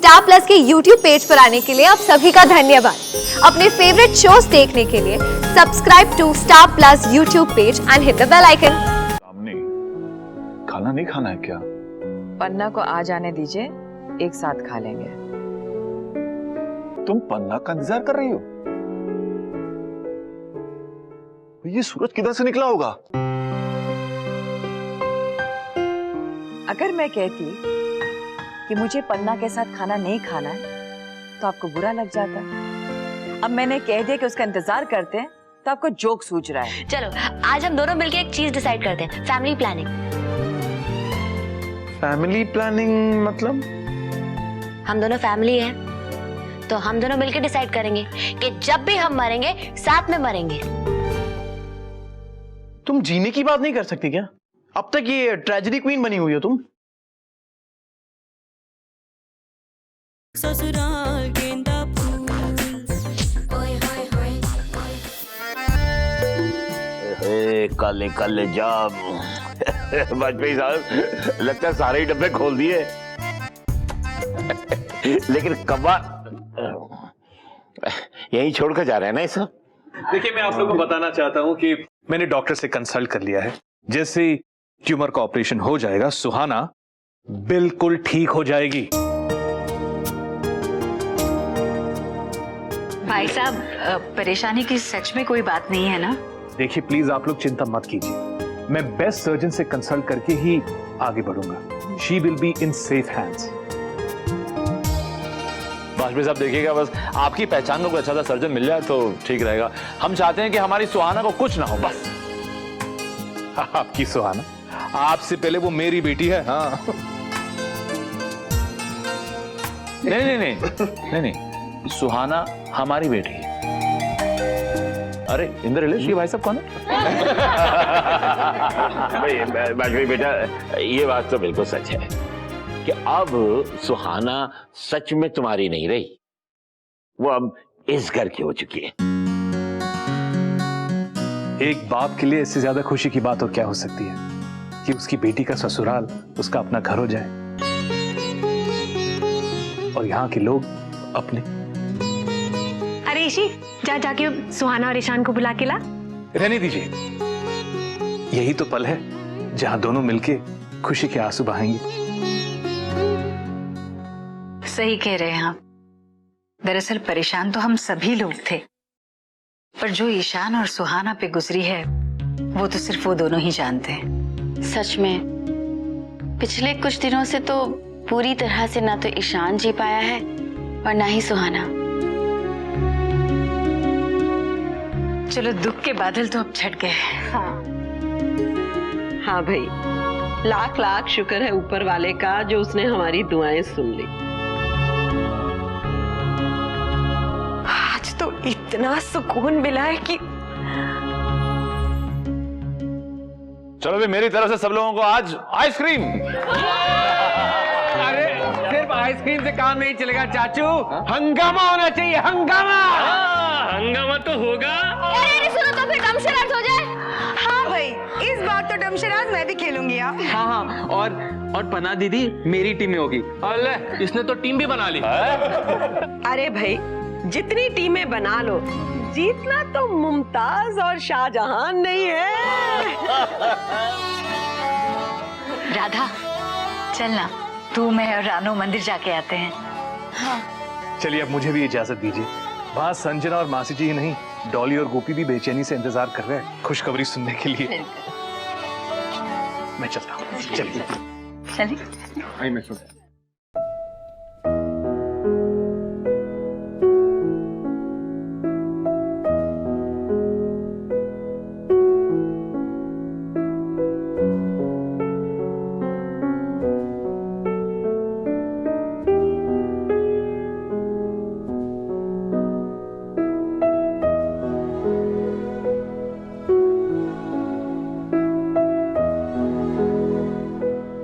Star plus के YouTube page पर आने के लिए आप सभी का धन्यवाद। अपने फेवरेट शोज देखने के लिए subscribe to Star Plus YouTube page and hit the bell icon. खाना नहीं खाना है क्या? पन्ना को आ जाने दीजिए, एक साथ खा लेंगे। तुम पन्ना का इंतजार कर रही हो? ये सूरज किधर से निकला होगा? अगर मैं कहती कि मुझे पन्ना के साथ खाना नहीं खाना है तो आपको बुरा लग जाता। अब मैंने कह दिया कि उसका इंतजार करते हैं तो आपको जोक सूझ रहा है। चलो आज हम दोनों मिलकर एक चीज डिसाइड करते हैं, फैमिली प्लानिंग। फैमिली प्लानिंग मतलब? हम दोनों फैमिली हैं, तो हम दोनों मिलकर डिसाइड करेंगे कि जब भी हम मरेंगे साथ में मरेंगे। तुम जीने की बात नहीं कर सकती क्या? अब तक ये ट्रेजेडी क्वीन बनी हुई हो तुम। ससुराल गेंदा फूल ओए होए होए काले काले जाम। वाजपेयी साहब, लगता है सारे ही डब्बे खोल दिए। लेकिन कबाब यहीं छोड़कर जा रहे हैं ना ये सब? देखिए, मैं आप लोगों को बताना चाहता हूं कि मैंने डॉक्टर से कंसल्ट कर लिया है। जैसे ट्यूमर का ऑपरेशन हो जाएगा, सुहाना बिल्कुल ठीक हो जाएगी। भाई साहब, परेशानी की सच में कोई बात नहीं है ना? देखिए प्लीज, आप लोग चिंता मत कीजिए। मैं बेस्ट सर्जन से कंसल्ट करके ही आगे बढ़ूंगा। She will be in safe hands. Vajpayee साहब देखिएगा, बस आपकी पहचान का कोई अच्छा सा सर्जन मिल जाए तो ठीक रहेगा। हम चाहते हैं कि हमारी सुहाना को कुछ ना हो, बस। आपकी सुहाना? आपसे पहले वो मेरी बेटी है। हाँ। नहीं नहीं नहीं नहीं नहीं, सुहाना हमारी बेटी है। अरे इन द रिलेशन भाई साहब कौन है? भाई बेटा, ये बात तो बिल्कुल सच है कि अब सुहाना सच में तुम्हारी नहीं रही, वो अब इस घर की हो चुकी है। एक बाप के लिए इससे ज्यादा खुशी की बात और क्या हो सकती है कि उसकी बेटी का ससुराल उसका अपना घर हो जाए और यहाँ के लोग अपने। अरे ईशी, जाके सुहाना और ईशान को बुला के ला। रहने दीजिए, यही तो पल है जहां दोनों मिलके खुशी के आंसू बहाएंगे। सही कह रहे हैं आप। दरअसल परेशान तो हम सभी लोग थे, पर जो ईशान और सुहाना पे गुजरी है वो तो सिर्फ वो दोनों ही जानते हैं। सच में पिछले कुछ दिनों से तो पूरी तरह से ना तो ईशान जी पाया है और ना ही सुहाना। चलो, दुख के बादल तो अब छट गए। हाँ भाई, लाख लाख शुक्र है ऊपर वाले का जो उसने हमारी दुआएं सुन ली। आज तो इतना सुकून मिला है कि चलो भी, मेरी तरफ से सब लोगों को आज आइसक्रीम। अरे सिर्फ आइसक्रीम से काम नहीं चलेगा चाचू, हंगामा होना चाहिए। हंगामा। हंगामा तो होगा। अरे सुनो तो फिर डमशराट हो जाए। हाँ भाई, इस बार तो डमशराज मैं भी खेलूंगी। आप? हाँ हाँ, और पन्ना दीदी मेरी टीम में होगी। अल्लाह, इसने तो टीम भी बना ली। अरे भाई, जितनी टीमें बना लो, जीतना तो मुमताज और शाहजहां नहीं है। राधा, चलना, तू, मैं और रानू मंदिर जाके आते हैं। चलिए, अब मुझे भी इजाजत दीजिए। वहां संजना और मासी जी ही नहीं, डॉली और गोपी भी बेचैनी से इंतजार कर रहे हैं खुशखबरी सुनने के लिए। मैं चलता हूँ। चलिए चलिए। मैं सुन।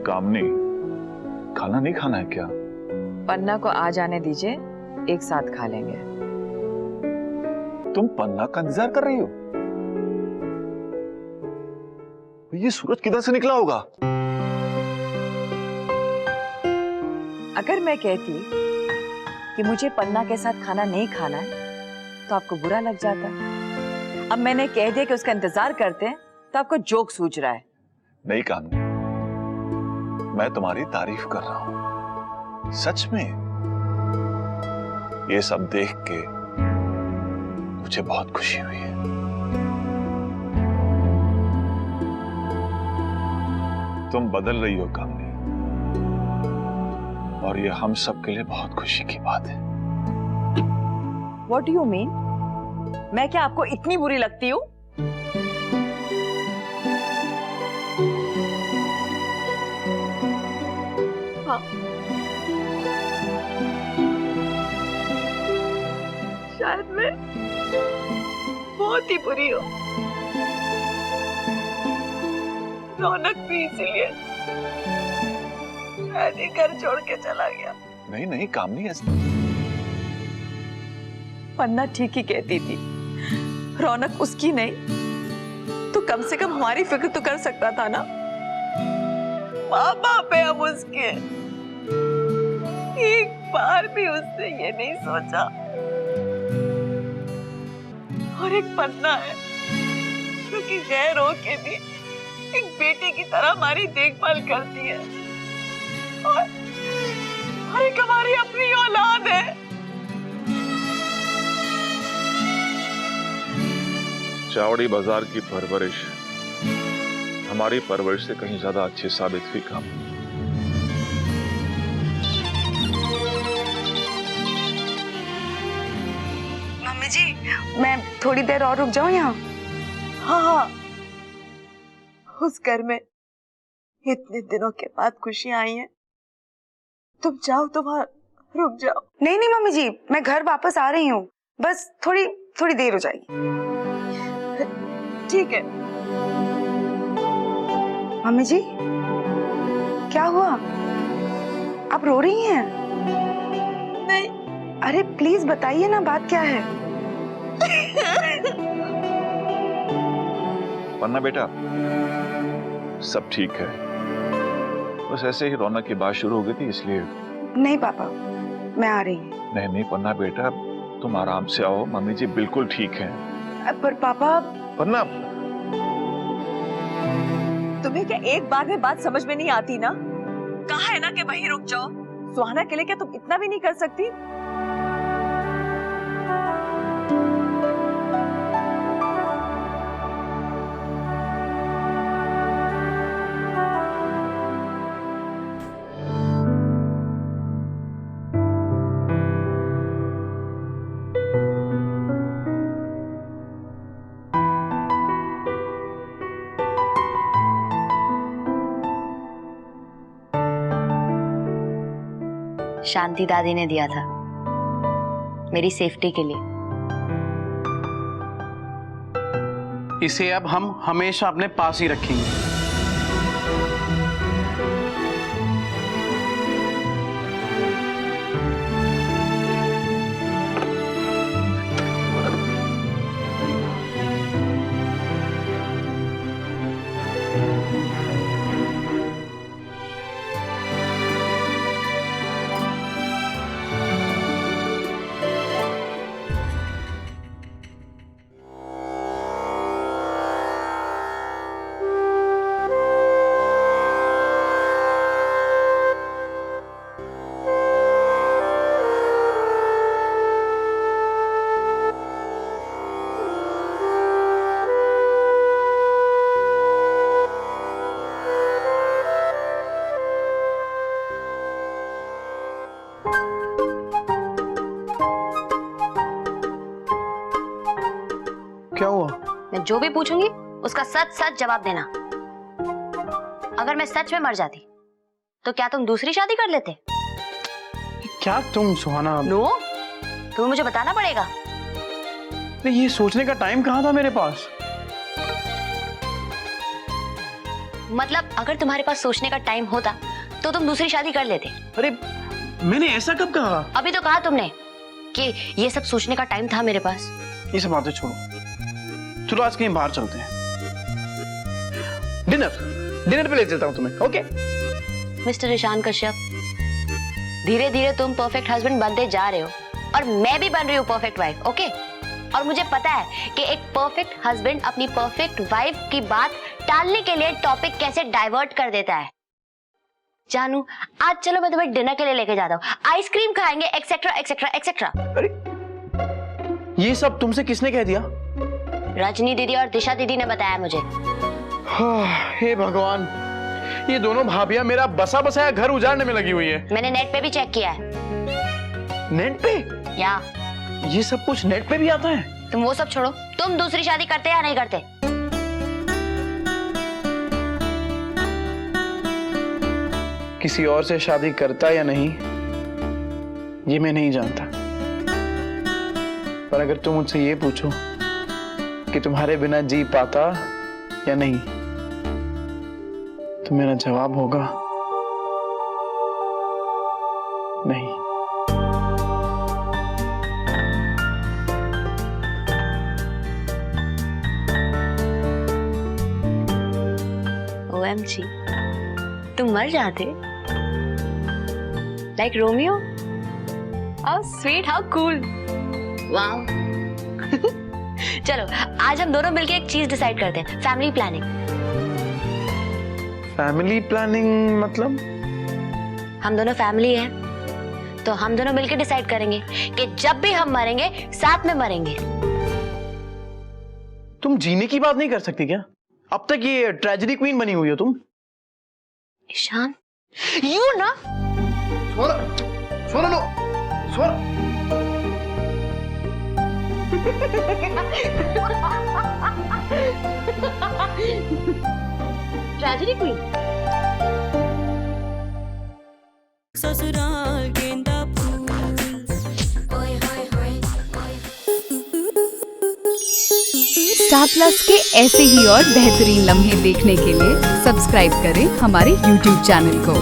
कामनी, खाना नहीं खाना है क्या? पन्ना को आ जाने दीजिए, एक साथ खा लेंगे। तुम पन्ना का इंतजार कर रही हो? ये सूरज किधर से निकला होगा? अगर मैं कहती कि मुझे पन्ना के साथ खाना नहीं खाना है तो आपको बुरा लग जाता। अब मैंने कह दिया कि उसका इंतजार करते हैं तो आपको जोक सूझ रहा है। नहीं कामनी, मैं तुम्हारी तारीफ कर रहा हूं। सच में ये सब देख के मुझे बहुत खुशी हुई है। तुम बदल रही हो कामनी, और ये हम सब के लिए बहुत खुशी की बात है। What do you mean? मैं क्या आपको इतनी बुरी लगती हूँ? हाँ। शायद मैं बहुत ही बुरी हूँ। रौनक भी इसीलिए शायद ही घर छोड़ के चला गया। नहीं नहीं कामनी, ऐसा पन्ना ठीक ही कहती थी, रौनक उसकी नहीं तो कम से कम हमारी फिक्र तो कर सकता था ना। माँ बाप है हम उसके, एक बार भी उसने ये नहीं सोचा। और एक पन्ना है जो कि गैर हो के भी एक बेटे की तरह हमारी देखभाल करती है, और एक हमारी अपनी औलाद है। चावड़ी बाजार की परवरिश हमारी परवरिश से कहीं ज्यादा अच्छी साबित हुई कामनी। मम्मी जी, मैं थोड़ी देर और रुक जाऊं यहाँ? हाँ हाँ, उस घर में इतने दिनों के बाद खुशियां आई हैं, तुम चाहो तो वहां रुक जाओ। नहीं नहीं मम्मी जी, मैं घर वापस आ रही हूँ, बस थोड़ी देर हो जाएगी। ठीक है। मम्मी जी, क्या हुआ? आप रो रही हैं? नहीं। अरे प्लीज बताइए ना, बात क्या है? पन्ना बेटा, सब ठीक है, बस ऐसे ही रौनक की बात शुरू हो गई थी इसलिए। नहीं पापा, मैं आ रही हूँ। नहीं नहीं पन्ना बेटा, तुम आराम से आओ, मम्मी जी बिल्कुल ठीक है। पर पापा। पन्ना, तुम्हें क्या एक बार में बात समझ में नहीं आती ना? कहा है ना कि वहीं रुक जाओ। सुहाना के लिए क्या तुम इतना भी नहीं कर सकती? शांति दादी ने दिया था मेरी सेफ्टी के लिए। इसे अब हम हमेशा अपने पास ही रखेंगे। क्या हुआ? मैं जो भी पूछूंगी उसका सच सच जवाब देना। अगर मैं सच में मर जाती तो क्या तुम दूसरी शादी कर लेते? क्या तुम सुहाना? नो, तुम्हें मुझे बताना पड़ेगा। नहीं, ये सोचने का टाइम कहाँ था मेरे पास? मतलब अगर तुम्हारे पास सोचने का टाइम होता तो तुम दूसरी शादी कर लेते। अरे मैंने ऐसा कब कहा? अभी तो कहा तुमने कि ये सब सोचने का टाइम था मेरे पास। ये सब बातें छोड़ो, चलो आज कहीं बाहर चलते हैं। डिनर पे ले चलता हूँ तुम्हें। ओके मिस्टर ईशान कश्यप, धीरे धीरे तुम परफेक्ट हस्बैंड बनते जा रहे हो और मैं भी बन रही हूँ परफेक्ट वाइफ, ओके? और मुझे पता है कि एक परफेक्ट हस्बैंड अपनी परफेक्ट वाइफ की बात टालने के लिए टॉपिक कैसे डाइवर्ट कर देता है। जानू, आज चलो मैं तुम्हें डिनर के लिए लेके जाता हूँ, आइसक्रीम खाएंगे, एक्सेट्रा एक्सेट्रा एक्सेट्रा। अरे ये सब तुमसे किसने कह दिया? रजनी दीदी और दिशा दीदी ने बताया मुझे। हे भगवान, ये दोनों भाभियां मेरा बसा बसाया घर उजाड़ने में लगी हुई है। मैंने नेट पे भी चेक किया है। नेट पे? या ये सब कुछ नेट पे भी आता है? तुम वो सब छोड़ो, तुम दूसरी शादी करते या नहीं करते? किसी और से शादी करता या नहीं ये मैं नहीं जानता, पर अगर तुम मुझसे ये पूछो कि तुम्हारे बिना जी पाता या नहीं, तो मेरा जवाब होगा नहीं। OMG, तुम मर जाते like Romeo. How sweet, how cool, wow. चलो आज हम दोनों मिलके एक चीज डिसाइड करते हैं, फैमिली प्लानिंग। फैमिली प्लानिंग मतलब? हम दोनों फैमिली हैं, तो हम दोनों मिलके डिसाइड करेंगे कि जब भी हम मरेंगे साथ में मरेंगे। तुम जीने की बात नहीं कर सकती क्या? अब तक ये ट्रेजेडी क्वीन बनी हुई हो तुम। ईशान, यू ना ट्रेजेडी क्वीन। ससुराल गेंदा फूल, ओए होए होए। स्टार प्लस के ऐसे ही और बेहतरीन लम्हे देखने के लिए सब्सक्राइब करें हमारे YouTube चैनल को।